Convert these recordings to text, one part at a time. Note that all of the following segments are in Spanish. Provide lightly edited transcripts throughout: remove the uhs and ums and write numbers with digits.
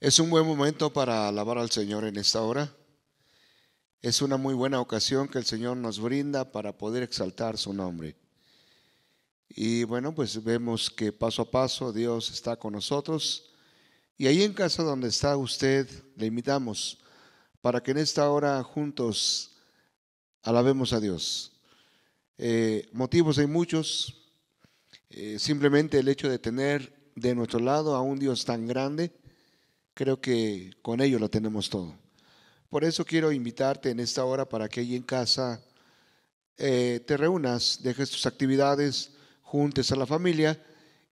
Es un buen momento para alabar al Señor en esta hora. Es una muy buena ocasión que el Señor nos brinda para poder exaltar su nombre. Y bueno, pues vemos que paso a paso Dios está con nosotros. Y ahí en casa donde está usted, le invitamos para que en esta hora juntos alabemos a Dios. Motivos hay muchos. Simplemente el hecho de tener de nuestro lado a un Dios tan grande, creo que con ello lo tenemos todo. Por eso quiero invitarte en esta hora para que ahí en casa te reúnas, dejes tus actividades, juntes a la familia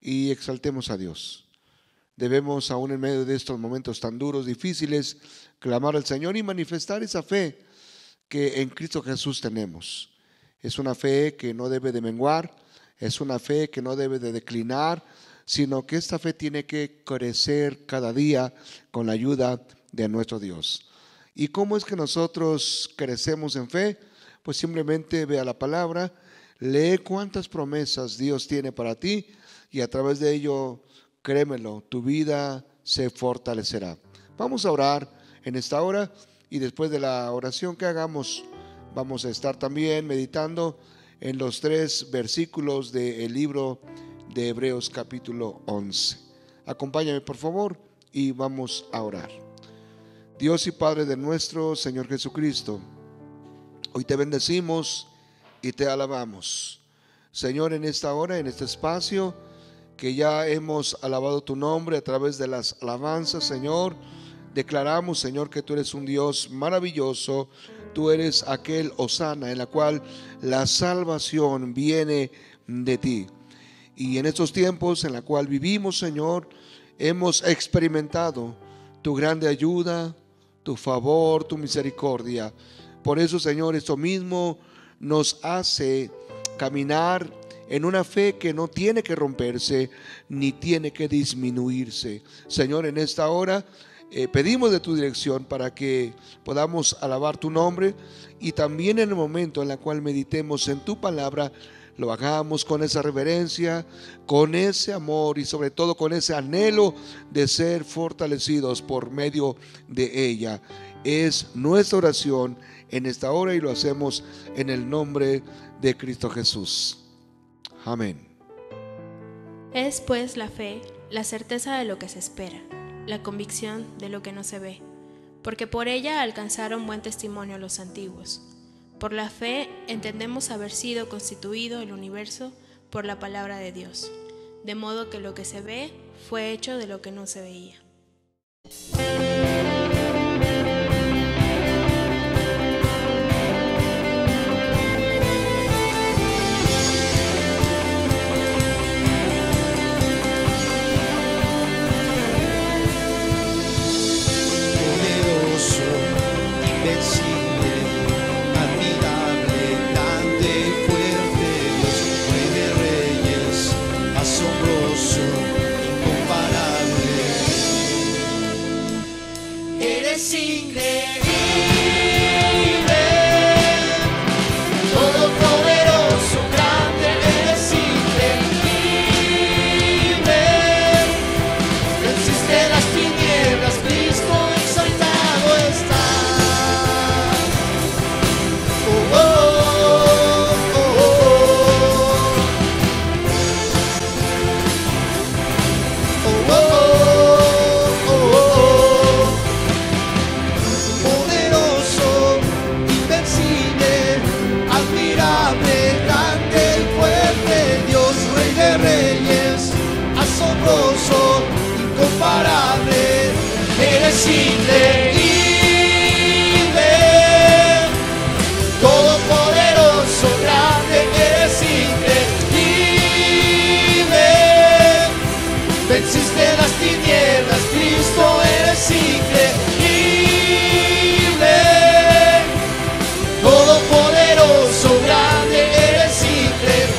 y exaltemos a Dios. Debemos, aún en medio de estos momentos tan duros, difíciles, clamar al Señor y manifestar esa fe que en Cristo Jesús tenemos. Es una fe que no debe de menguar, es una fe que no debe de declinar, sino que esta fe tiene que crecer cada día con la ayuda de nuestro Dios. ¿Y cómo es que nosotros crecemos en fe? Pues simplemente ve a la palabra, lee cuántas promesas Dios tiene para ti y a través de ello, créemelo, tu vida se fortalecerá. Vamos a orar en esta hora y después de la oración que hagamos, vamos a estar también meditando en los 3 versículos del libro de Hebreos capítulo 11. Acompáñame por favor y vamos a orar. Dios y Padre de nuestro Señor Jesucristo, hoy te bendecimos y te alabamos. Señor, en esta hora, en este espacio que ya hemos alabado tu nombre a través de las alabanzas, Señor, declaramos, Señor, que tú eres un Dios maravilloso. Tú eres aquel Hosana en la cual la salvación viene de ti. Y en estos tiempos en la cual vivimos, Señor, hemos experimentado tu grande ayuda, tu favor, tu misericordia. Por eso, Señor, esto mismo nos hace caminar en una fe que no tiene que romperse ni tiene que disminuirse. Señor, en esta hora pedimos de tu dirección para que podamos alabar tu nombre y también en el momento en el cual meditemos en tu palabra, lo hagamos con esa reverencia, con ese amor y sobre todo con ese anhelo de ser fortalecidos por medio de ella. Es nuestra oración en esta hora y lo hacemos en el nombre de Cristo Jesús. Amén. Es pues la fe, la certeza de lo que se espera, la convicción de lo que no se ve, porque por ella alcanzaron buen testimonio los antiguos. Por la fe entendemos haber sido constituido el universo por la palabra de Dios, de modo que lo que se ve fue hecho de lo que no se veía. Poderoso, invencible, admirable, grande, fuerte, Dios, Rey de reyes, asombroso, incomparable. Eres increíble, todopoderoso, grande, eres increíble. Venciste las tinieblas, Cristo exaltado está. Oh, oh, oh, oh, oh, oh, oh, oh. Poderoso, invencible, admirable, grande, fuerte, Dios, Rey de reyes, asombroso, incomparable. Eres increíble, todopoderoso, grande, eres increíble. Venciste las tinieblas, Cristo, eres increíble. Todopoderoso, grande, eres increíble.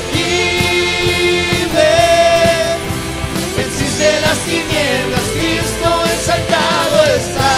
Venciste las tinieblas, Cristo exaltado está.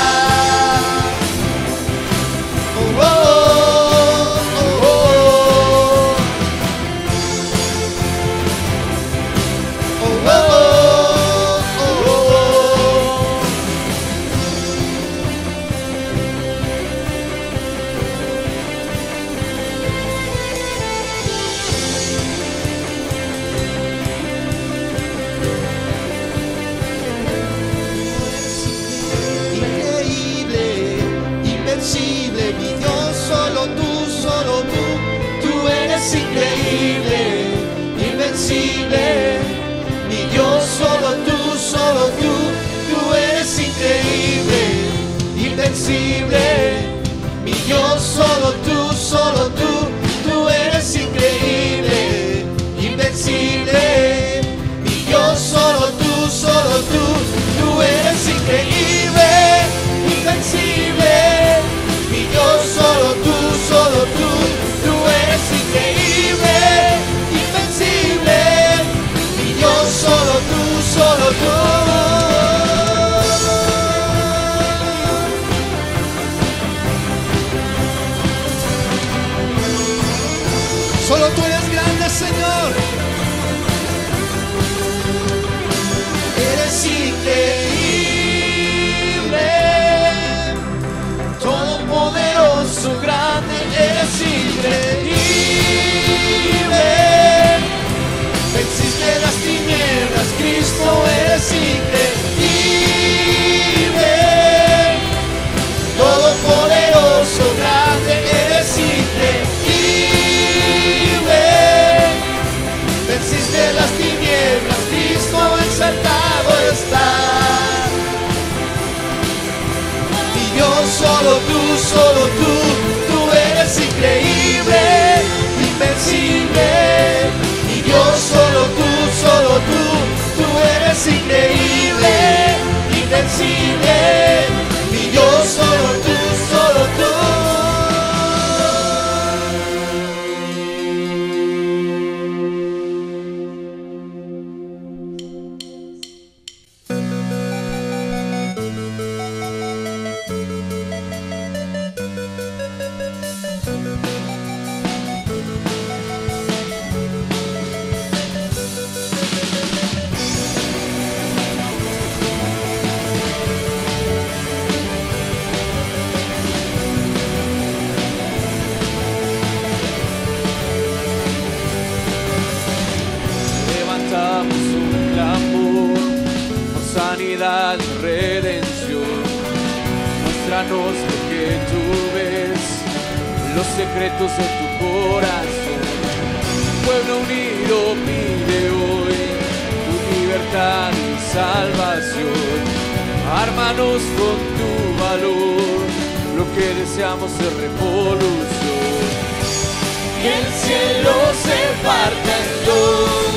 Dios, solo tú eres increíble, invencible. Mi Dios, solo tú eres increíble, invencible. Mi Dios, solo tú. sanidad, redención. Muéstranos lo que tú ves, los secretos de tu corazón. Pueblo unido pide hoy tu libertad y salvación. Ármanos con tu valor, lo que deseamos es revolución. Que el cielo se parta en dos,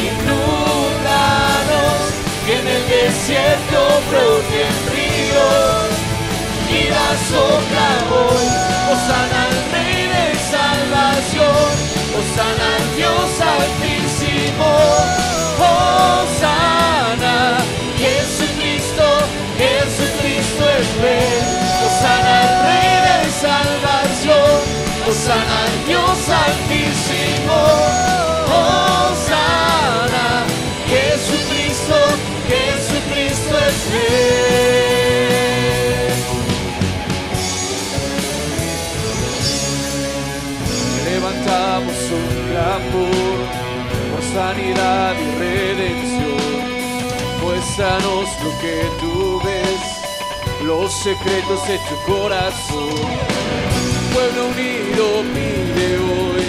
inúndanos, que en el desierto broten ríos, vida sopla hoy, hosana al Rey de salvación, hosana al Dios altísimo, hosana, Jesucristo, Jesucristo es Rey, hosana al Rey de salvación, hosana al Dios altísimo, hosana, Jesucristo, Jesucristo es Rey. Levantamos un clamor por sanidad y redención. Muéstranos lo que tú ves, los secretos de tu corazón. Pueblo unido pide hoy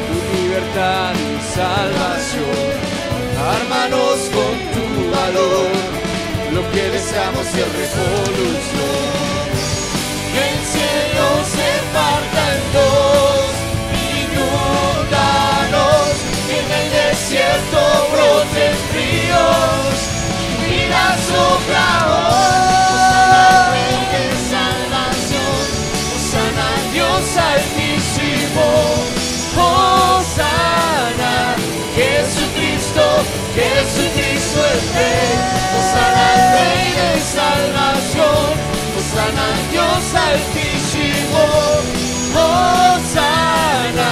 tu libertad y salvación. Ármanos con tu valor, lo que deseamos es revolución. que el cielo se parta en dos, inúndanos, que en el desierto broten ríos, vida sopla hoy, hosana al Rey de salvación, hosana al Dios altísimo, hosana, Jesucristo, Jesucristo es Rey, hosana al Rey de salvación, hosana al Dios altísimo, hosana,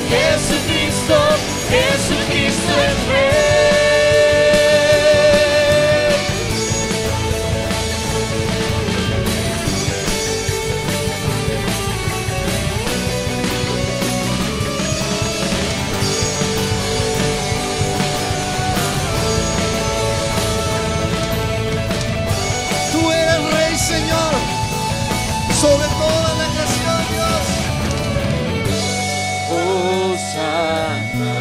Jesucristo, Jesucristo es Rey. Tú eres Rey, Señor, sobre toda la creación, Dios. Hosana,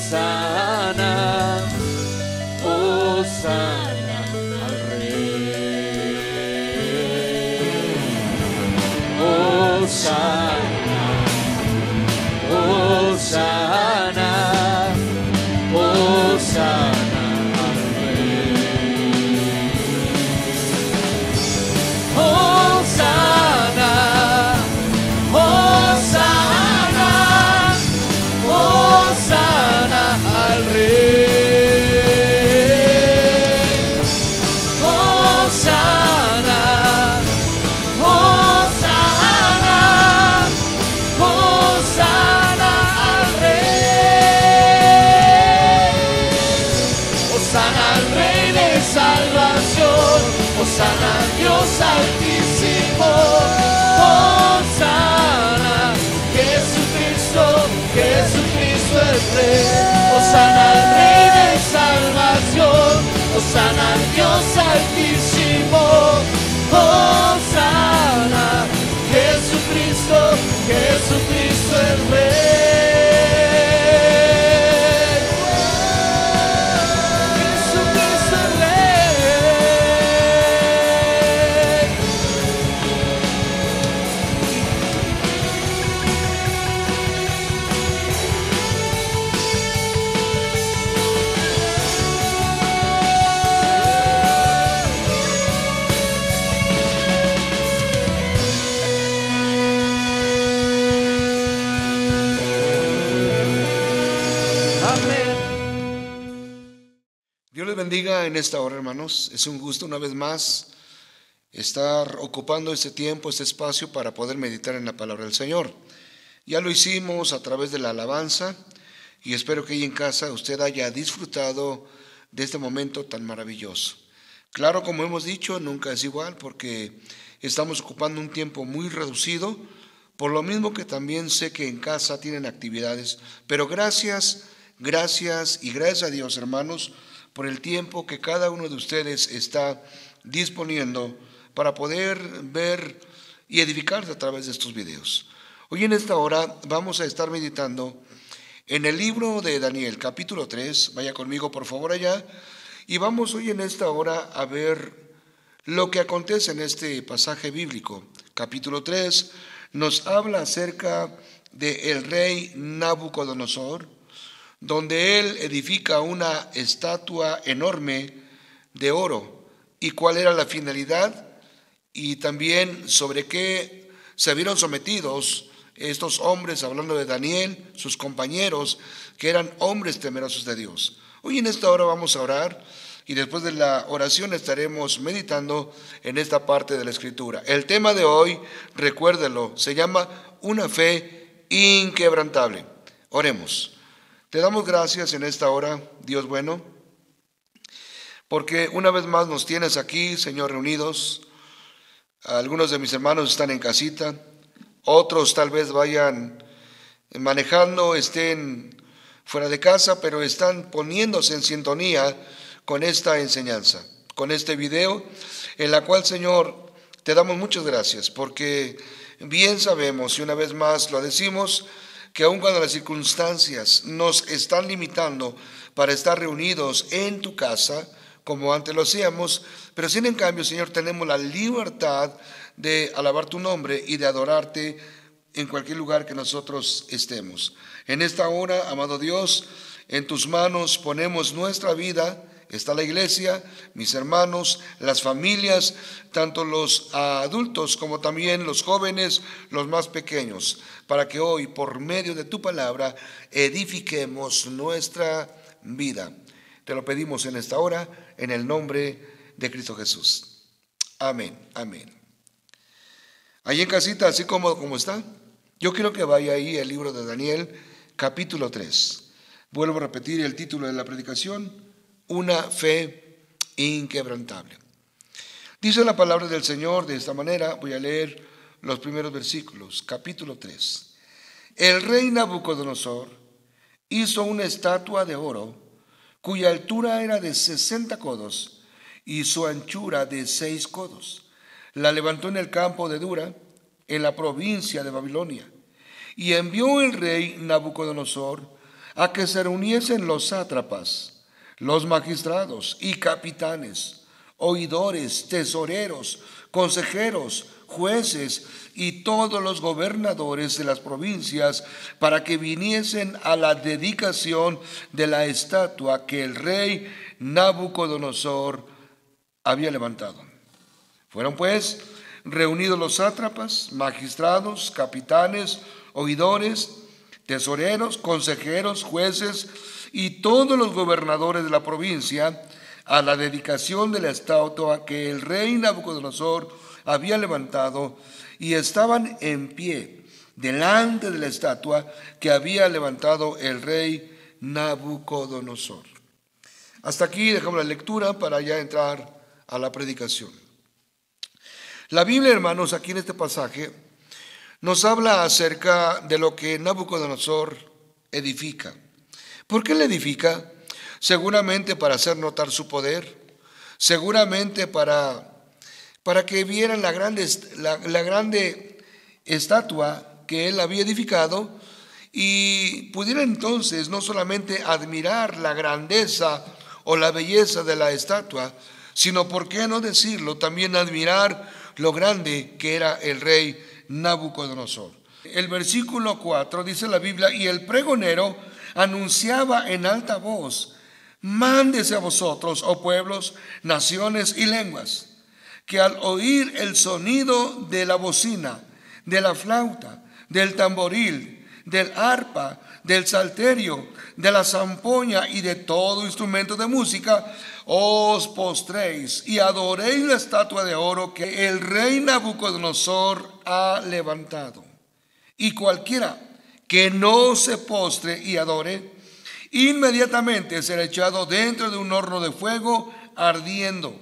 hosana, hosana al Rey. Hosana, hosana, hosana al Rey. Hosana, hosana, hosana al Rey. Hosana, hosana, hosana al Rey. Hosana al Rey de salvación, hosana al Dios altísimo, hosana, Jesucristo, Jesucristo es Rey, hosana al Rey de salvación, hosana al Dios altísimo, hosana, Jesucristo, Jesucristo es Rey. Jesucristo es Rey. bendiga en esta hora, hermanos. Es un gusto una vez más estar ocupando este tiempo, este espacio para poder meditar en la palabra del Señor. Ya lo hicimos a través de la alabanza y espero que ahí en casa usted haya disfrutado de este momento tan maravilloso. Claro, como hemos dicho, nunca es igual porque estamos ocupando un tiempo muy reducido, por lo mismo que también sé que en casa tienen actividades, pero gracias a Dios, hermanos, por el tiempo que cada uno de ustedes está disponiendo para poder ver y edificarse a través de estos videos. Hoy en esta hora vamos a estar meditando en el libro de Daniel, capítulo 3. Vaya conmigo por favor allá. Y vamos hoy en esta hora a ver lo que acontece en este pasaje bíblico. Capítulo 3 nos habla acerca del rey Nabucodonosor, donde él edifica una estatua enorme de oro. ¿Y cuál era la finalidad? Y también sobre qué se vieron sometidos estos hombres, hablando de Daniel, sus compañeros, que eran hombres temerosos de Dios. Hoy en esta hora vamos a orar y después de la oración estaremos meditando en esta parte de la Escritura. El tema de hoy, recuérdelo, se llama una fe inquebrantable. Oremos. Te damos gracias en esta hora, Dios bueno, porque una vez más nos tienes aquí, Señor, reunidos. Algunos de mis hermanos están en casita, otros tal vez vayan manejando, estén fuera de casa, pero están poniéndose en sintonía con esta enseñanza, con este video, en la cual, Señor, te damos muchas gracias, porque bien sabemos, y una vez más lo decimos, que aun cuando las circunstancias nos están limitando para estar reunidos en tu casa, como antes lo hacíamos, pero sin en cambio, Señor, tenemos la libertad de alabar tu nombre y de adorarte en cualquier lugar que nosotros estemos. En esta hora, amado Dios, en tus manos ponemos nuestra vida. Está la iglesia, mis hermanos, las familias, tanto los adultos como también los jóvenes, los más pequeños, para que hoy, por medio de tu palabra, edifiquemos nuestra vida. Te lo pedimos en esta hora, en el nombre de Cristo Jesús. Amén, amén. Ahí en casita, así como está, yo quiero que vaya ahí el libro de Daniel, capítulo 3. Vuelvo a repetir el título de la predicación: una fe inquebrantable. Dice la palabra del Señor de esta manera. Voy a leer los primeros versículos. Capítulo 3. El rey Nabucodonosor hizo una estatua de oro, cuya altura era de 60 codos y su anchura de 6 codos. La levantó en el campo de Dura, en la provincia de Babilonia, y envió el rey Nabucodonosor a que se reuniesen los sátrapas, los magistrados y capitanes, oidores, tesoreros, consejeros, jueces y todos los gobernadores de las provincias, para que viniesen a la dedicación de la estatua que el rey Nabucodonosor había levantado. Fueron pues reunidos los sátrapas, magistrados, capitanes, oidores, tesoreros, consejeros, jueces y todos los gobernadores de la provincia a la dedicación de la estatua que el rey Nabucodonosor había levantado, y estaban en pie delante de la estatua que había levantado el rey Nabucodonosor. Hasta aquí dejamos la lectura para ya entrar a la predicación. La Biblia, hermanos, aquí en este pasaje nos habla acerca de lo que Nabucodonosor edifica. ¿Por qué le edifica? Seguramente para hacer notar su poder, seguramente para que vieran la grande estatua que él había edificado y pudieran entonces no solamente admirar la grandeza o la belleza de la estatua, sino, por qué no decirlo, también admirar lo grande que era el rey Nabucodonosor. El versículo 4 dice la Biblia: y el pregonero anunciaba en alta voz: mándese a vosotros, oh pueblos, naciones y lenguas, que al oír el sonido de la bocina, de la flauta, del tamboril, del arpa, del salterio, de la zampoña y de todo instrumento de música, os postréis y adoréis la estatua de oro que el rey Nabucodonosor ha levantado. Y cualquiera que no se postre y adore, inmediatamente será echado dentro de un horno de fuego ardiendo.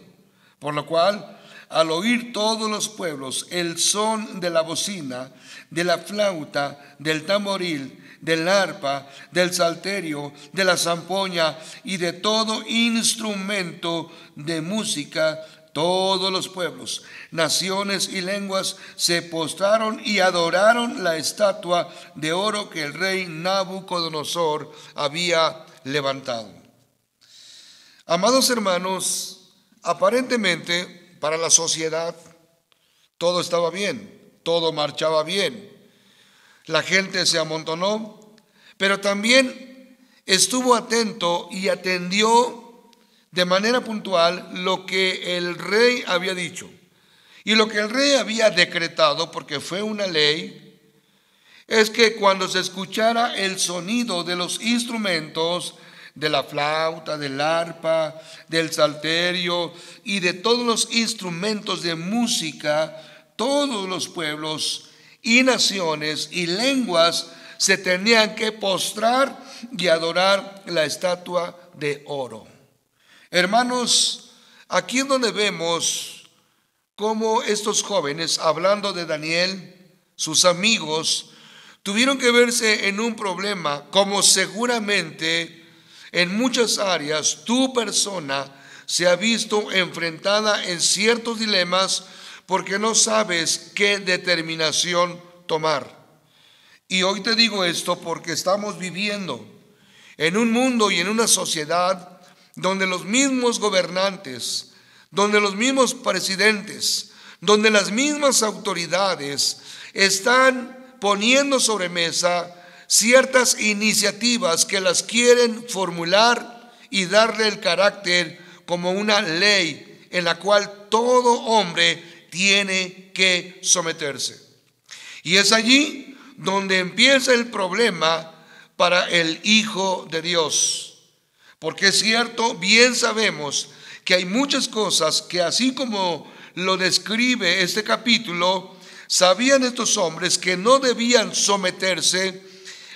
Por lo cual, al oír todos los pueblos el son de la bocina, de la flauta, del tamboril, del arpa, del salterio, de la zampoña y de todo instrumento de música, todos los pueblos, naciones y lenguas se postraron y adoraron la estatua de oro que el rey Nabucodonosor había levantado. Amados hermanos, aparentemente para la sociedad todo estaba bien, todo marchaba bien. La gente se amontonó, pero también estuvo atento y atendió de manera puntual lo que el rey había dicho. Y lo que el rey había decretado, porque fue una ley, es que cuando se escuchara el sonido de los instrumentos, de la flauta, del arpa, del salterio y de todos los instrumentos de música, todos los pueblos y naciones y lenguas se tenían que postrar y adorar la estatua de oro. Hermanos, aquí es donde vemos cómo estos jóvenes, hablando de Daniel, sus amigos, tuvieron que verse en un problema, como seguramente en muchas áreas tu persona se ha visto enfrentada en ciertos dilemas porque no sabes qué determinación tomar. Y hoy te digo esto porque estamos viviendo en un mundo y en una sociedad donde los mismos gobernantes, donde los mismos presidentes, donde las mismas autoridades están poniendo sobre mesa ciertas iniciativas que las quieren formular y darle el carácter como una ley en la cual todo hombre tiene que someterse. Y es allí donde empieza el problema para el Hijo de Dios. Porque es cierto, bien sabemos que hay muchas cosas que así como lo describe este capítulo, sabían estos hombres que no debían someterse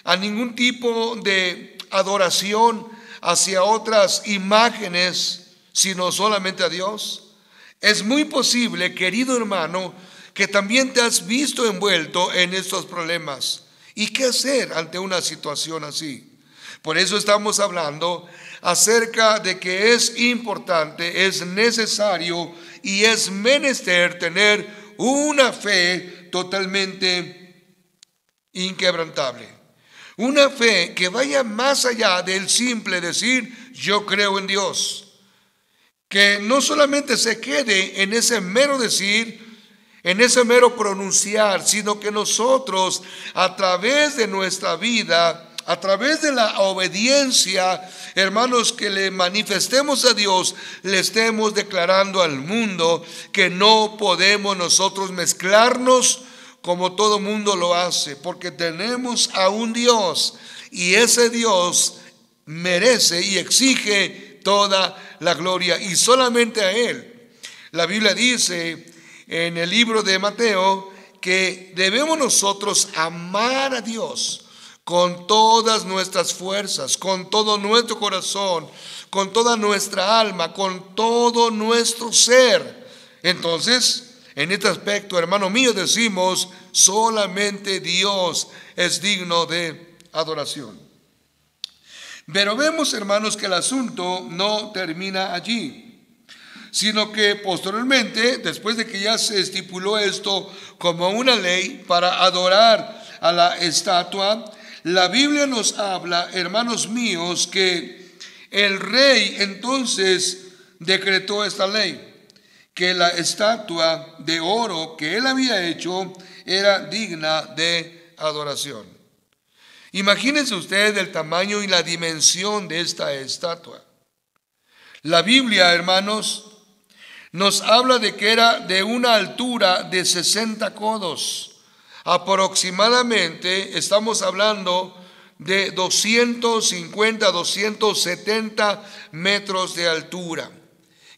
a ningún tipo de adoración hacia otras imágenes, sino solamente a Dios. Es muy posible, querido hermano, que también te has visto envuelto en estos problemas. ¿Y qué hacer ante una situación así? Por eso estamos hablando acerca de que es importante, es necesario y es menester tener una fe totalmente inquebrantable. Una fe que vaya más allá del simple decir yo creo en Dios. Que no solamente se quede en ese mero decir, en ese mero pronunciar, sino que nosotros a través de nuestra vida, a través de la obediencia, hermanos, que le manifestemos a Dios, le estemos declarando al mundo que no podemos nosotros mezclarnos como todo mundo lo hace, porque tenemos a un Dios y ese Dios merece y exige toda la gloria y solamente a Él. La Biblia dice en el libro de Mateo que debemos nosotros amar a Dios con todas nuestras fuerzas, con todo nuestro corazón, con toda nuestra alma, con todo nuestro ser. Entonces, en este aspecto, hermano mío, decimos, solamente Dios es digno de adoración. Pero vemos, hermanos, que el asunto no termina allí, sino que posteriormente, después de que ya se estipuló esto como una ley para adorar a la estatua, la Biblia nos habla, hermanos míos, que el rey entonces decretó esta ley, que la estatua de oro que él había hecho era digna de adoración. Imagínense ustedes el tamaño y la dimensión de esta estatua. La Biblia, hermanos, nos habla de que era de una altura de 60 codos. Aproximadamente estamos hablando de 250, 270 metros de altura,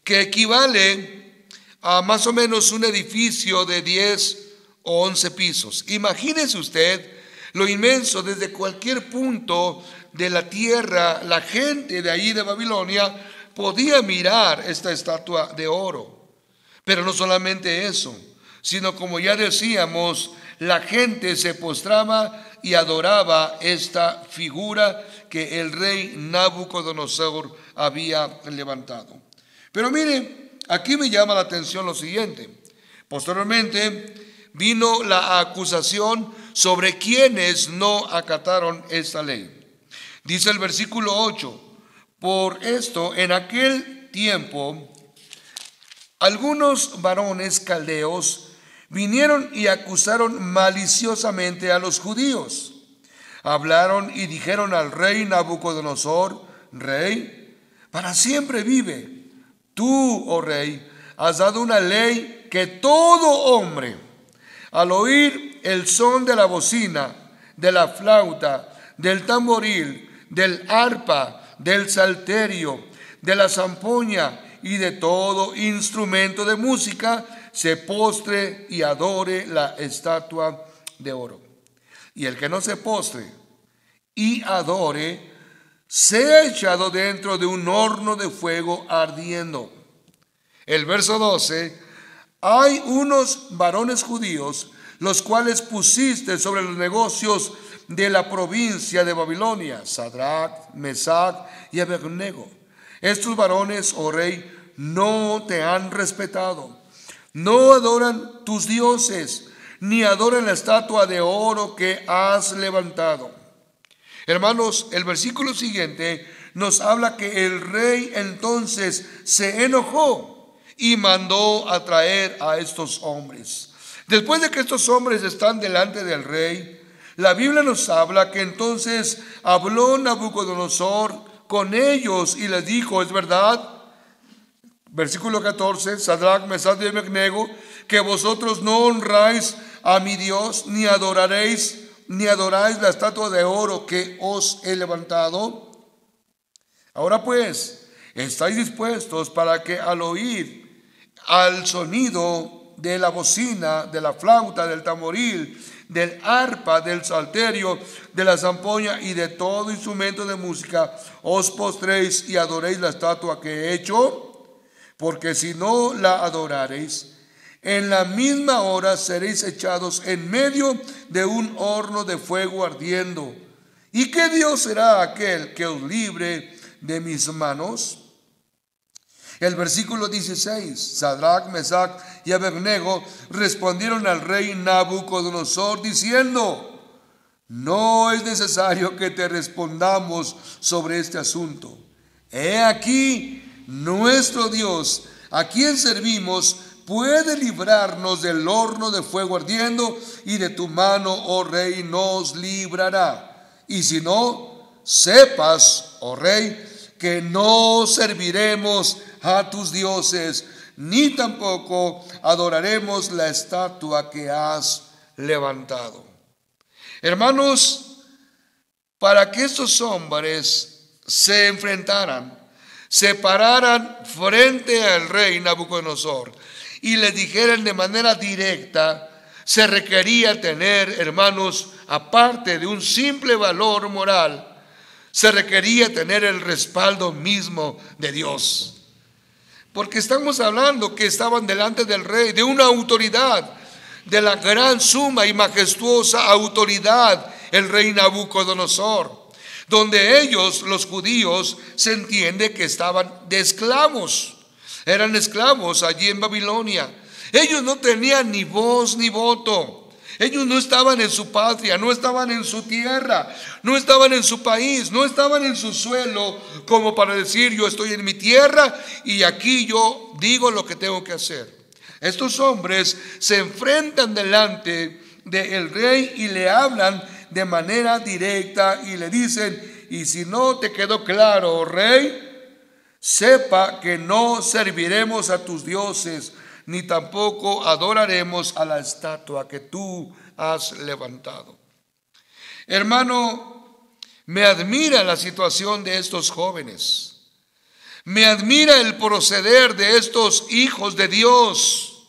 que equivale a más o menos un edificio de 10 o 11 pisos. Imagínese usted lo inmenso. Desde cualquier punto de la tierra, la gente de ahí de Babilonia podía mirar esta estatua de oro. Pero no solamente eso, sino, como ya decíamos, la gente se postraba y adoraba esta figura que el rey Nabucodonosor había levantado. Pero mire, aquí me llama la atención lo siguiente. Posteriormente vino la acusación sobre quienes no acataron esta ley. Dice el versículo 8: por esto, en aquel tiempo, algunos varones caldeos vinieron y acusaron maliciosamente a los judíos. Hablaron y dijeron al rey Nabucodonosor: Rey, para siempre vive. Tú, oh rey, has dado una ley que todo hombre, al oír el son de la bocina, de la flauta, del tamboril, del arpa, del salterio, de la zampoña y de todo instrumento de música, se postre y adore la estatua de oro. Y el que no se postre y adore, sea echado dentro de un horno de fuego ardiendo. El verso 12: hay unos varones judíos, los cuales pusiste sobre los negocios de la provincia de Babilonia, Sadrach, Mesach y Abednego. Estos varones, oh rey, no te han respetado, no adoran tus dioses, ni adoran la estatua de oro que has levantado. Hermanos, el versículo siguiente nos habla que el rey entonces se enojó y mandó a traer a estos hombres. Después de que estos hombres están delante del rey, la Biblia nos habla que entonces habló Nabucodonosor con ellos y les dijo: es verdad, versículo 14, Sadrach, Mesach y Abednego, que vosotros no honráis a mi Dios, ni adoráis la estatua de oro que os he levantado. Ahora pues, ¿estáis dispuestos para que al oír al sonido de la bocina, de la flauta, del tamboril, del arpa, del salterio, de la zampoña y de todo instrumento de música, os postréis y adoréis la estatua que he hecho? Porque si no la adorareis, en la misma hora seréis echados en medio de un horno de fuego ardiendo. ¿Y qué Dios será aquel que os libre de mis manos? El versículo 16: Sadrach, Mesach y Abednego respondieron al rey Nabucodonosor diciendo: no es necesario que te respondamos sobre este asunto. He aquí, nuestro Dios, a quien servimos, puede librarnos del horno de fuego ardiendo, y de tu mano, oh rey, nos librará. Y si no, sepas, oh rey, que no serviremos a tus dioses, ni tampoco adoraremos la estatua que has levantado. Hermanos, para que estos hombres se enfrentaran, se pararan frente al rey Nabucodonosor y les dijeran de manera directa, se requería tener, hermanos, aparte de un simple valor moral, se requería tener el respaldo mismo de Dios. Porque estamos hablando que estaban delante del rey, de una autoridad, de la gran, suma y majestuosa autoridad, el rey Nabucodonosor, donde ellos, los judíos, se entiende que estaban de esclavos. Eran esclavos allí en Babilonia. Ellos no tenían ni voz ni voto. Ellos no estaban en su patria, no estaban en su tierra, no estaban en su país, no estaban en su suelo como para decir: yo estoy en mi tierra y aquí yo digo lo que tengo que hacer. Estos hombres se enfrentan delante del rey y le hablan de manera directa y le dicen: y si no te quedó claro, oh rey, sepa que no serviremos a tus dioses, ni tampoco adoraremos a la estatua que tú has levantado. Hermano, me admira la situación de estos jóvenes. Me admira el proceder de estos hijos de Dios.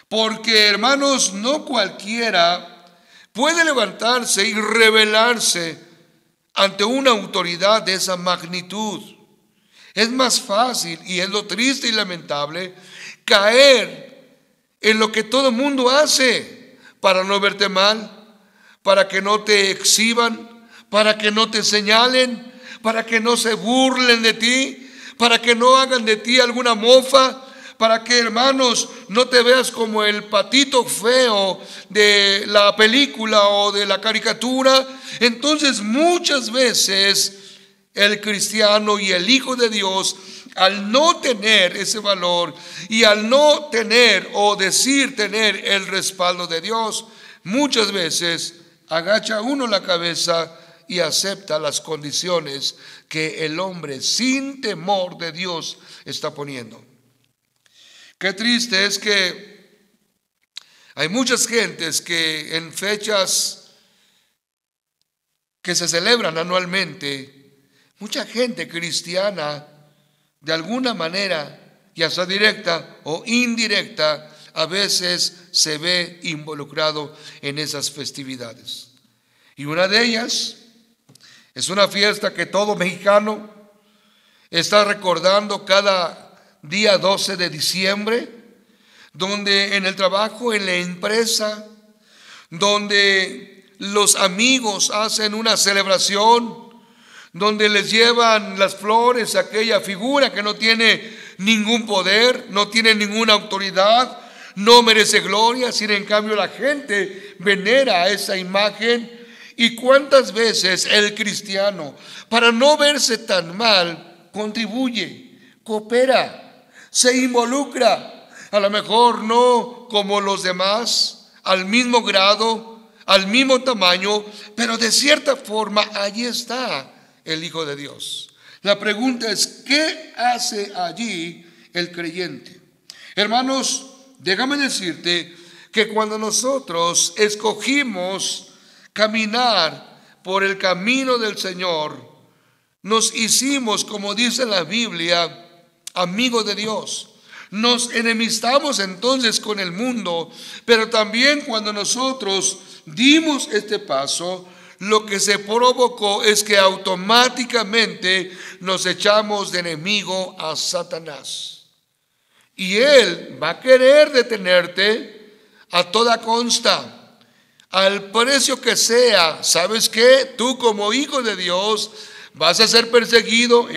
Porque, hermanos, no cualquiera puede levantarse y rebelarse ante una autoridad de esa magnitud. Es más fácil, y es lo triste y lamentable, caer en lo que todo el mundo hace para no verte mal, para que no te exhiban, para que no te señalen, para que no se burlen de ti, para que no hagan de ti alguna mofa, para que, hermanos, no te veas como el patito feo de la película o de la caricatura. Entonces, muchas veces el cristiano y el hijo de Dios, al no tener ese valor y al no tener o decir tener el respaldo de Dios, muchas veces agacha uno la cabeza y acepta las condiciones que el hombre sin temor de Dios está poniendo. Qué triste es que hay muchas gentes que en fechas que se celebran anualmente, mucha gente cristiana de alguna manera, ya sea directa o indirecta, a veces se ve involucrado en esas festividades. Y una de ellas es una fiesta que todo mexicano está recordando cada día 12 de diciembre, donde en el trabajo, en la empresa, donde los amigos hacen una celebración, donde les llevan las flores a aquella figura que no tiene ningún poder, no tiene ninguna autoridad, no merece gloria, sino en cambio la gente venera a esa imagen. Y cuántas veces el cristiano, para no verse tan mal, contribuye, coopera, se involucra, a lo mejor no como los demás, al mismo grado, al mismo tamaño, pero de cierta forma allí está el Hijo de Dios. La pregunta es, ¿qué hace allí el creyente? Hermanos, déjame decirte que cuando nosotros escogimos caminar por el camino del Señor, nos hicimos, como dice la Biblia, amigos de Dios. Nos enemistamos entonces con el mundo, pero también cuando nosotros dimos este paso, lo que se provocó es que automáticamente nos echamos de enemigo a Satanás. Y él va a querer detenerte a toda consta, al precio que sea. ¿Sabes qué? Tú como hijo de Dios vas a ser perseguido,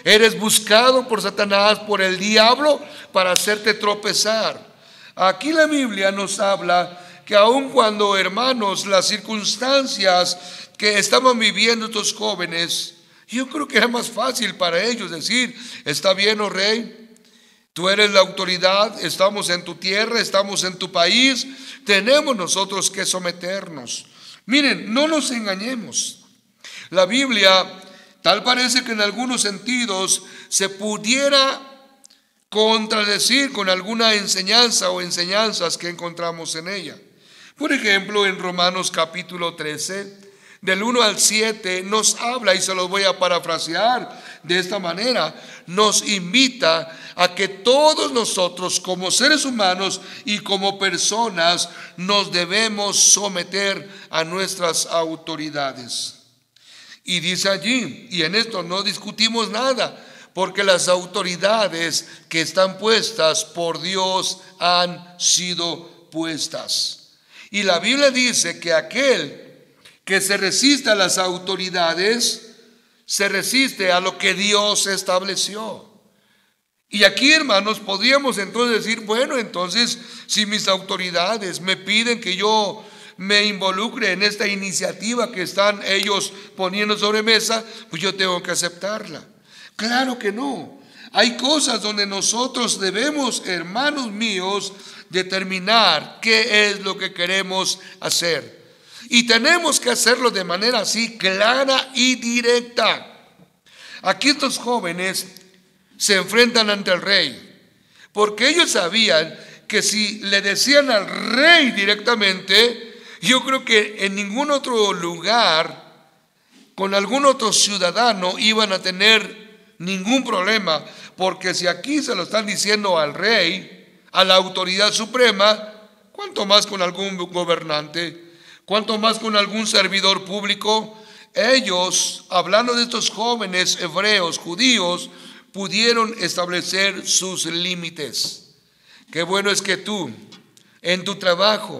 eres buscado por Satanás, por el diablo, para hacerte tropezar. Aquí la Biblia nos habla que aun cuando, hermanos, las circunstancias que estaban viviendo estos jóvenes, yo creo que era más fácil para ellos decir, está bien, oh rey, tú eres la autoridad, estamos en tu tierra, estamos en tu país, tenemos nosotros que someternos. Miren, no nos engañemos. La Biblia, tal parece que en algunos sentidos se pudiera contradecir con alguna enseñanza o enseñanzas que encontramos en ella. Por ejemplo, en Romanos capítulo 13, del 1 al 7, nos habla, y se los voy a parafrasear de esta manera, nos invita a que todos nosotros como seres humanos y como personas nos debemos someter a nuestras autoridades. Y dice allí, y en esto no discutimos nada, porque las autoridades que están puestas por Dios han sido puestas. Y la Biblia dice que aquel que se resiste a las autoridades, se resiste a lo que Dios estableció. Y aquí, hermanos, podríamos entonces decir, bueno, entonces, si mis autoridades me piden que yo me involucre en esta iniciativa que están ellos poniendo sobre mesa, pues yo tengo que aceptarla. Claro que no. Hay cosas donde nosotros debemos, hermanos míos, determinar qué es lo que queremos hacer. Y tenemos que hacerlo de manera así clara y directa. Aquí estos jóvenes se enfrentan ante el rey, porque ellos sabían que si le decían al rey directamente, yo creo que en ningún otro lugar, con algún otro ciudadano, iban a tener ningún problema, porque si aquí se lo están diciendo al rey, a la autoridad suprema, ¿cuánto más con algún gobernante? ¿Cuánto más con algún servidor público? Ellos, hablando de estos jóvenes hebreos, judíos, pudieron establecer sus límites. Qué bueno es que tú, en tu trabajo,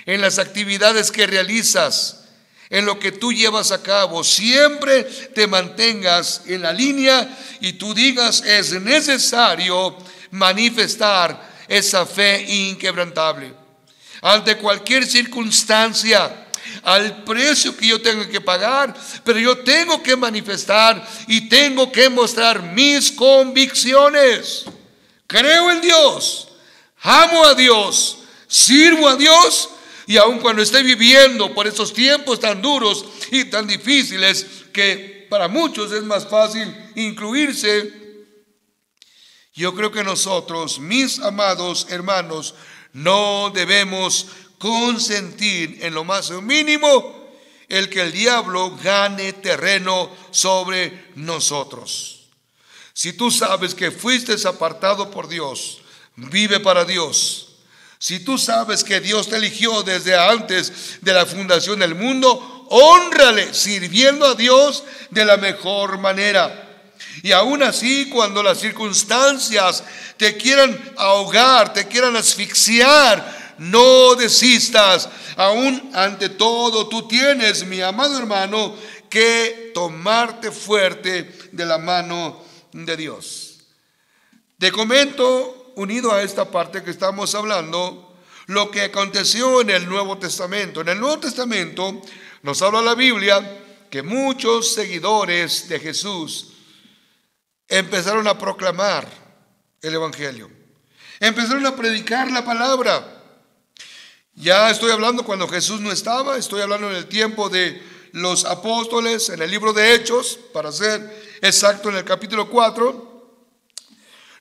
en las actividades que realizas, en lo que tú llevas a cabo, siempre te mantengas en la línea y tú digas: es necesario manifestar esa fe inquebrantable ante cualquier circunstancia, al precio que yo tenga que pagar, pero yo tengo que manifestar y tengo que mostrar mis convicciones. Creo en Dios, amo a Dios, sirvo a Dios, y aun cuando esté viviendo por esos tiempos tan duros y tan difíciles, que para muchos es más fácil incluirse, yo creo que nosotros, mis amados hermanos, no debemos consentir en lo más mínimo el que el diablo gane terreno sobre nosotros. Si tú sabes que fuiste apartado por Dios, vive para Dios. Si tú sabes que Dios te eligió desde antes de la fundación del mundo, hónrale sirviendo a Dios de la mejor manera. Y aún así, cuando las circunstancias te quieran ahogar, te quieran asfixiar, no desistas. Aún ante todo, tú tienes, mi amado hermano, que tomarte fuerte de la mano de Dios. Te comento, unido a esta parte que estamos hablando, lo que aconteció en el Nuevo Testamento. En el Nuevo Testamento nos habla la Biblia que muchos seguidores de Jesús empezaron a proclamar el Evangelio, empezaron a predicar la palabra. Ya estoy hablando cuando Jesús no estaba, estoy hablando en el tiempo de los apóstoles, en el libro de Hechos, para ser exacto, en el capítulo 4,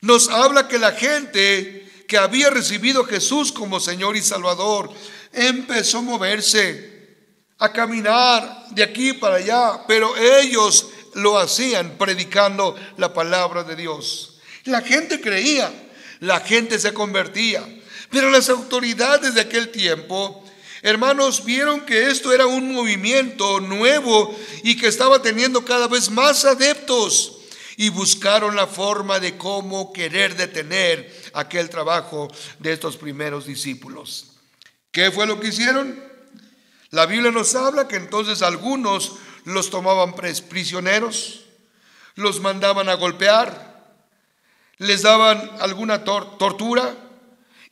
nos habla que la gente que había recibido a Jesús como Señor y Salvador empezó a moverse, a caminar de aquí para allá, pero ellos lo hacían predicando la palabra de Dios. La gente creía, la gente se convertía, pero las autoridades de aquel tiempo, hermanos, vieron que esto era un movimiento nuevo y que estaba teniendo cada vez más adeptos, y buscaron la forma de cómo querer detener aquel trabajo de estos primeros discípulos. ¿Qué fue lo que hicieron? La Biblia nos habla que entonces algunos los tomaban prisioneros, los mandaban a golpear, les daban alguna tortura.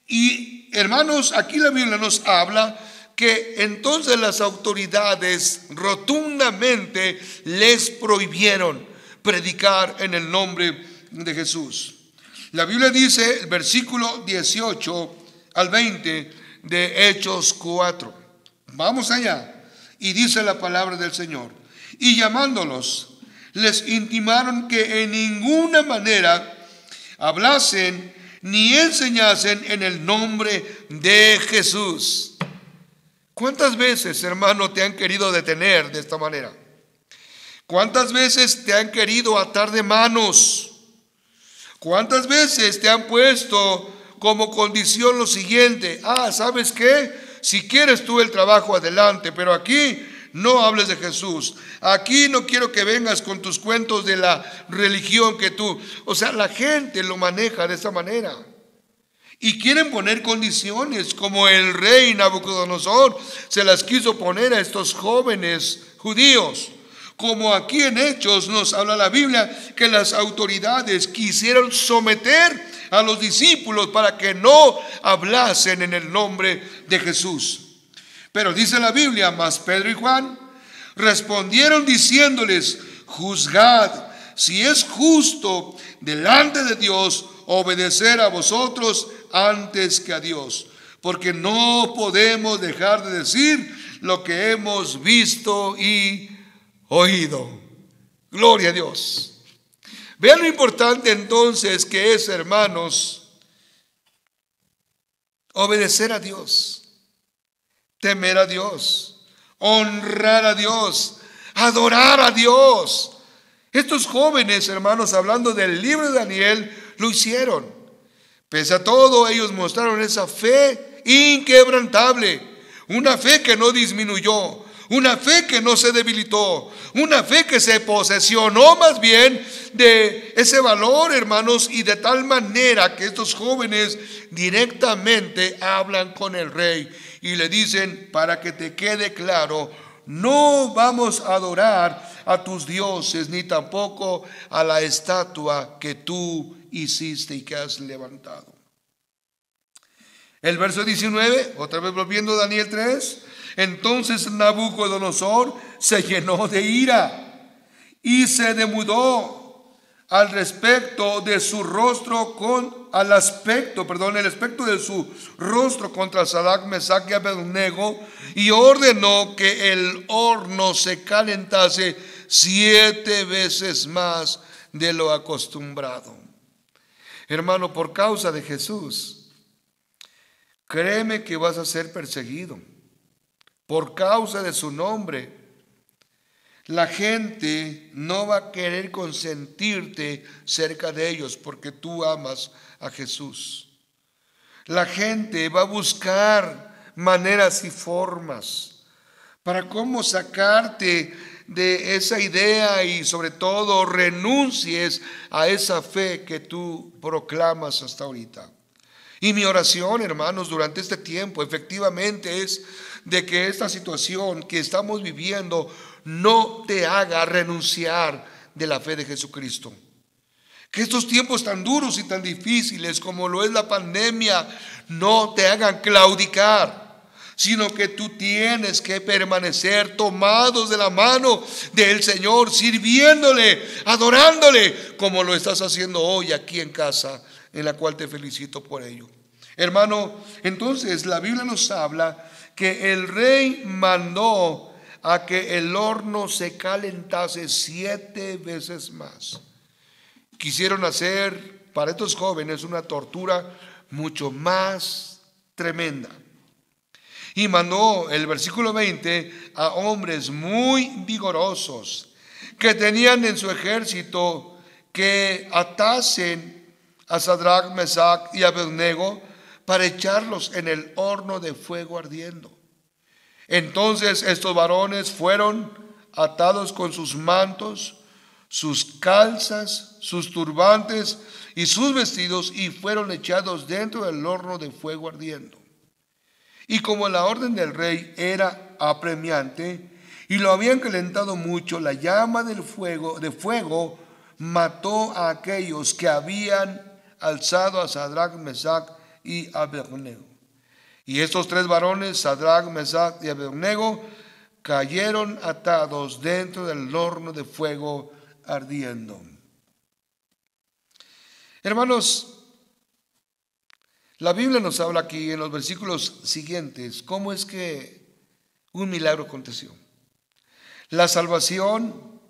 Y hermanos, aquí la Biblia nos habla que entonces las autoridades rotundamente les prohibieron predicar en el nombre de Jesús. La Biblia dice, el versículo 18 al 20 de Hechos 4. Vamos allá. Y dice la palabra del Señor: y llamándolos, les intimaron que en ninguna manera hablasen ni enseñasen en el nombre de Jesús. ¿Cuántas veces, hermano, te han querido detener de esta manera? ¿Cuántas veces te han querido atar de manos? ¿Cuántas veces te han puesto como condición lo siguiente? ¿Sabes qué? Si quieres tú el trabajo, adelante, pero aquí no hables de Jesús. Aquí no quiero que vengas con tus cuentos de la religión que tú... O sea, la gente lo maneja de esta manera. Y quieren poner condiciones, como el rey Nabucodonosor se las quiso poner a estos jóvenes judíos. Como aquí en Hechos nos habla la Biblia que las autoridades quisieron someter a los discípulos para que no hablasen en el nombre de Jesús. Pero dice la Biblia, mas Pedro y Juan respondieron diciéndoles: juzgad si es justo delante de Dios obedecer a vosotros antes que a Dios, porque no podemos dejar de decir lo que hemos visto y oído. Gloria a Dios. Vean lo importante entonces que es, hermanos, obedecer a Dios, temer a Dios, honrar a Dios, adorar a Dios. Estos jóvenes, hermanos, hablando del libro de Daniel, lo hicieron. Pese a todo, ellos mostraron esa fe inquebrantable, una fe que no disminuyó, una fe que no se debilitó, una fe que se posesionó más bien de ese valor, hermanos, y de tal manera que estos jóvenes directamente hablan con el rey y le dicen: para que te quede claro, no vamos a adorar a tus dioses, ni tampoco a la estatua que tú hiciste y que has levantado. El verso 19, otra vez volviendo a Daniel 3. Entonces Nabucodonosor se llenó de ira y se demudó al respecto de su rostro el aspecto de su rostro contra Sadrach, Mesach y Abednego, y ordenó que el horno se calentase 7 veces más de lo acostumbrado. Hermano, por causa de Jesús, créeme que vas a ser perseguido. Por causa de su nombre, la gente no va a querer consentirte cerca de ellos porque tú amas a Jesús. La gente va a buscar maneras y formas para cómo sacarte de esa idea y sobre todo renuncies a esa fe que tú proclamas hasta ahorita. Y mi oración, hermanos, durante este tiempo efectivamente es de que esta situación que estamos viviendo no te haga renunciar de la fe de Jesucristo. Que estos tiempos tan duros y tan difíciles como lo es la pandemia no te hagan claudicar, sino que tú tienes que permanecer tomados de la mano del Señor, sirviéndole, adorándole, como lo estás haciendo hoy aquí en casa, en la cual te felicito por ello. Hermano, entonces la Biblia nos habla que el rey mandó a que el horno se calentase 7 veces más. Quisieron hacer para estos jóvenes una tortura mucho más tremenda. Y mandó, el versículo 20, a hombres muy vigorosos que tenían en su ejército que atasen a Sadrach, Mesach y Abednego para echarlos en el horno de fuego ardiendo. Entonces estos varones fueron atados con sus mantos, sus calzas, sus turbantes y sus vestidos, y fueron echados dentro del horno de fuego ardiendo. Y como la orden del rey era apremiante y lo habían calentado mucho, la llama de fuego mató a aquellos que habían alzado a Sadrach, Mesach y Abednego. Y estos 3 varones, Sadrach, Mesach y Abednego, cayeron atados dentro del horno de fuego ardiendo. Hermanos, la Biblia nos habla aquí en los versículos siguientes cómo es que un milagro aconteció. La salvación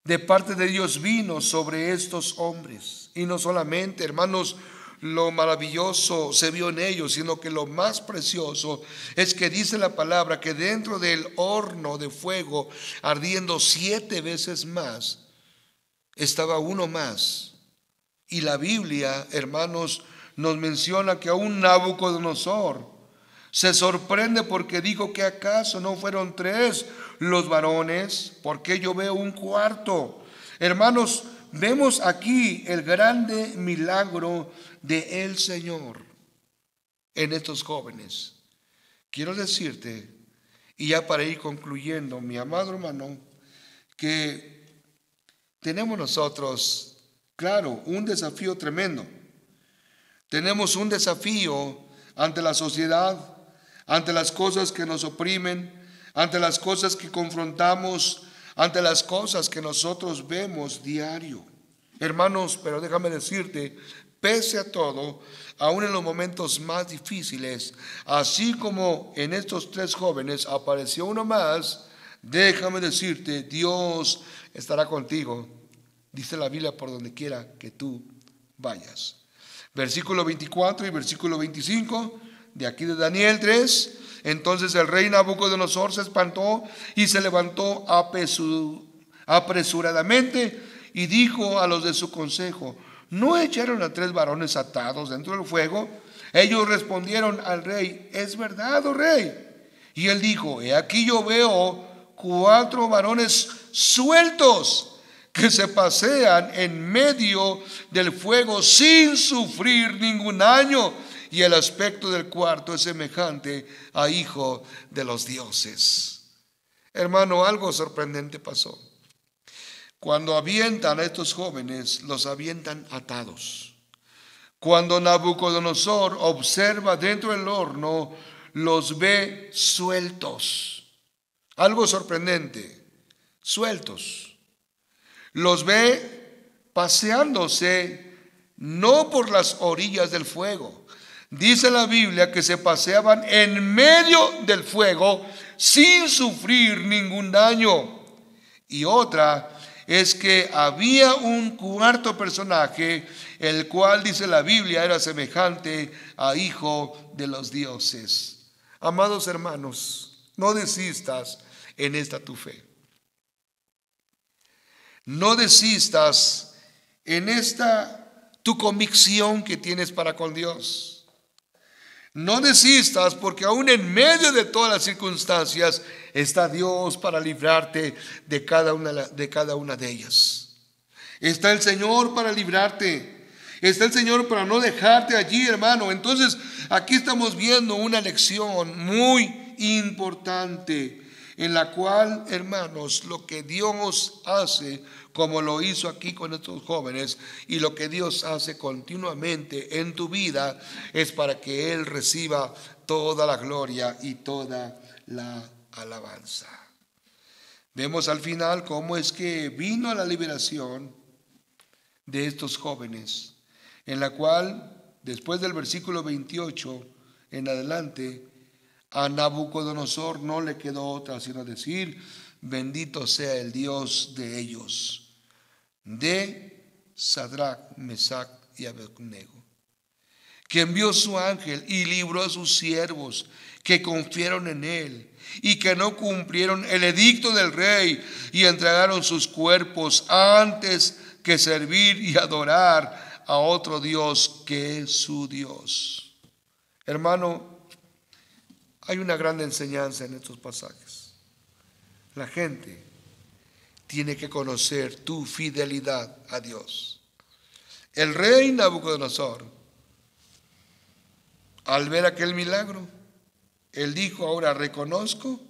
de parte de Dios vino sobre estos hombres. Y no solamente, hermanos, lo maravilloso se vio en ellos, sino que lo más precioso es que dice la palabra que dentro del horno de fuego ardiendo 7 veces más estaba uno más. Y la Biblia, hermanos, nos menciona que aún Nabucodonosor se sorprende porque dijo que acaso no fueron 3 los varones, porque yo veo un cuarto. Hermanos, vemos aquí el grande milagro del Señor en estos jóvenes. Quiero decirte, y ya para ir concluyendo, mi amado hermano, que tenemos nosotros, claro, un desafío tremendo. Tenemos un desafío ante la sociedad, ante las cosas que nos oprimen, ante las cosas que confrontamos, ante las cosas que nosotros vemos diario. Hermanos, pero déjame decirte, pese a todo, aún en los momentos más difíciles, así como en estos 3 jóvenes apareció uno más, déjame decirte, Dios estará contigo, dice la Biblia, por donde quiera que tú vayas. Versículo 24 y versículo 25, de aquí de Daniel 3. Entonces el rey Nabucodonosor se espantó y se levantó apresuradamente y dijo a los de su consejo: ¿no echaron a 3 varones atados dentro del fuego? Ellos respondieron al rey: es verdad, oh rey. Y él dijo: he aquí yo veo 4 varones sueltos que se pasean en medio del fuego sin sufrir ningún daño, y el aspecto del cuarto es semejante a hijo de los dioses. Hermano, algo sorprendente pasó. Cuando avientan a estos jóvenes, los avientan atados. Cuando Nabucodonosor observa dentro del horno, los ve sueltos. Algo sorprendente, sueltos. Los ve paseándose no por las orillas del fuego. Dice la Biblia que se paseaban en medio del fuego sin sufrir ningún daño. Y otra es que había un cuarto personaje, el cual, dice la Biblia, era semejante a hijo de los dioses. Amados hermanos, no desistas en esta tu fe. No desistas en esta tu convicción que tienes para con Dios. No desistas, porque aún en medio de todas las circunstancias está Dios para librarte de cada una de ellas. Está el Señor para librarte. Está el Señor para no dejarte allí, hermano. Entonces, aquí estamos viendo una lección muy importante, en la cual, hermanos, lo que Dios hace, como lo hizo aquí con estos jóvenes, y lo que Dios hace continuamente en tu vida, es para que Él reciba toda la gloria y toda la alabanza. Vemos al final cómo es que vino la liberación de estos jóvenes, en la cual, después del versículo 28 en adelante, a Nabucodonosor no le quedó otra sino decir: bendito sea el Dios de ellos, de Sadrach, Mesach y Abednego, que envió su ángel y libró a sus siervos que confiaron en él y que no cumplieron el edicto del rey y entregaron sus cuerpos antes que servir y adorar a otro Dios que es su Dios. Hermano, hay una gran enseñanza en estos pasajes. La gente tiene que conocer tu fidelidad a Dios. El rey Nabucodonosor, al ver aquel milagro, él dijo: ahora reconozco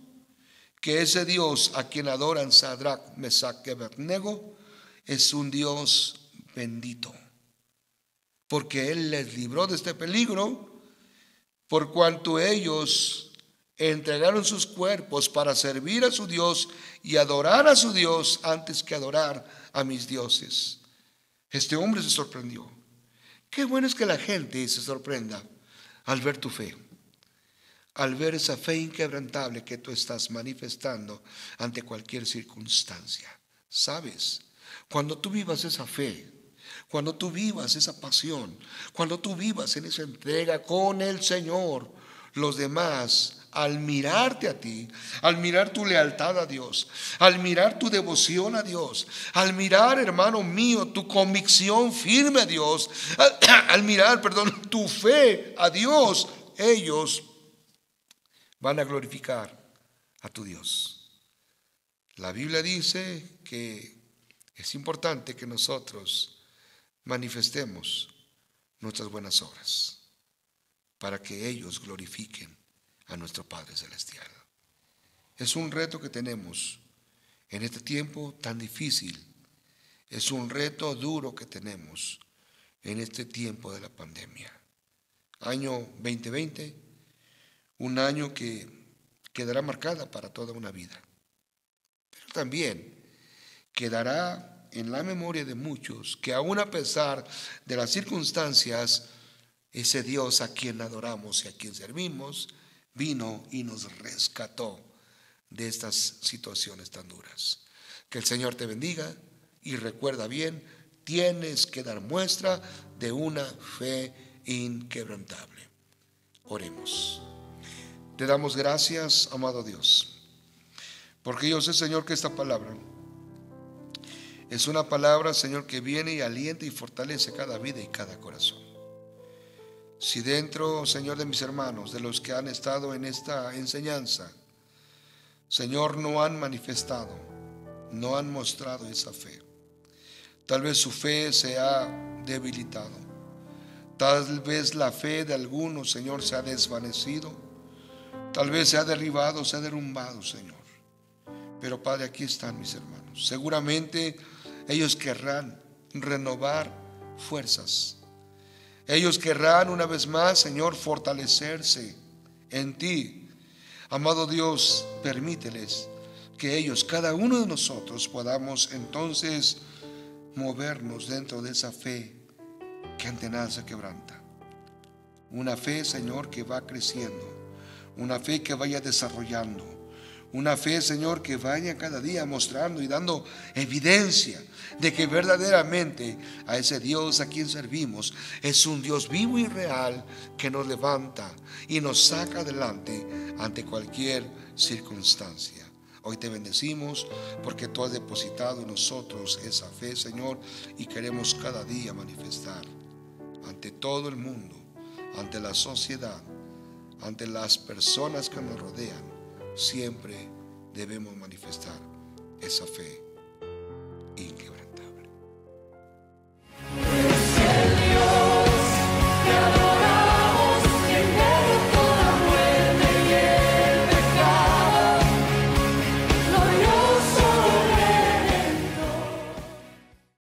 que ese Dios a quien adoran Sadrach, Mesach y Abednego es un Dios bendito, porque Él les libró de este peligro, por cuanto ellos entregaron sus cuerpos para servir a su Dios y adorar a su Dios antes que adorar a mis dioses. Este hombre se sorprendió. Qué bueno es que la gente se sorprenda al ver tu fe, al ver esa fe inquebrantable que tú estás manifestando ante cualquier circunstancia. ¿Sabes? Cuando tú vivas esa fe, cuando tú vivas esa pasión, cuando tú vivas en esa entrega con el Señor, los demás, al mirarte a ti, al mirar tu lealtad a Dios, al mirar tu devoción a Dios, al mirar, hermano mío, tu convicción firme a Dios, al mirar, tu fe a Dios, ellos van a glorificar a tu Dios. La Biblia dice que es importante que nosotros manifestemos nuestras buenas obras para que ellos glorifiquen a nuestro Padre Celestial. Es un reto que tenemos en este tiempo tan difícil. Es un reto duro que tenemos en este tiempo de la pandemia. Año 2020, un año que quedará marcada para toda una vida, pero también quedará en la memoria de muchos que, aún a pesar de las circunstancias, ese Dios a quien adoramos y a quien servimos vino y nos rescató de estas situaciones tan duras. Que el Señor te bendiga, y recuerda bien, tienes que dar muestra de una fe inquebrantable. Oremos. Te damos gracias, amado Dios, porque yo sé, Señor, que esta palabra es una palabra, Señor, que viene y alienta y fortalece cada vida y cada corazón. Si dentro, Señor, de mis hermanos, de los que han estado en esta enseñanza, Señor, no han manifestado, no han mostrado esa fe, tal vez su fe se ha debilitado, tal vez la fe de algunos, Señor, se ha desvanecido, tal vez se ha derribado, se ha derrumbado, Señor. Pero Padre, aquí están mis hermanos. Seguramente ellos querrán renovar fuerzas. Ellos querrán una vez más, Señor, fortalecerse en ti. Amado Dios, permíteles que ellos, cada uno de nosotros, podamos entonces movernos dentro de esa fe que ante nada se quebranta. Una fe, Señor, que va creciendo. Una fe que vaya desarrollando. Una fe, Señor, que vaya cada día mostrando y dando evidencia de que verdaderamente a ese Dios a quien servimos es un Dios vivo y real que nos levanta y nos saca adelante ante cualquier circunstancia. Hoy te bendecimos porque tú has depositado en nosotros esa fe, Señor, y queremos cada día manifestar ante todo el mundo, ante la sociedad, ante las personas que nos rodean. Siempre debemos manifestar esa fe increíble.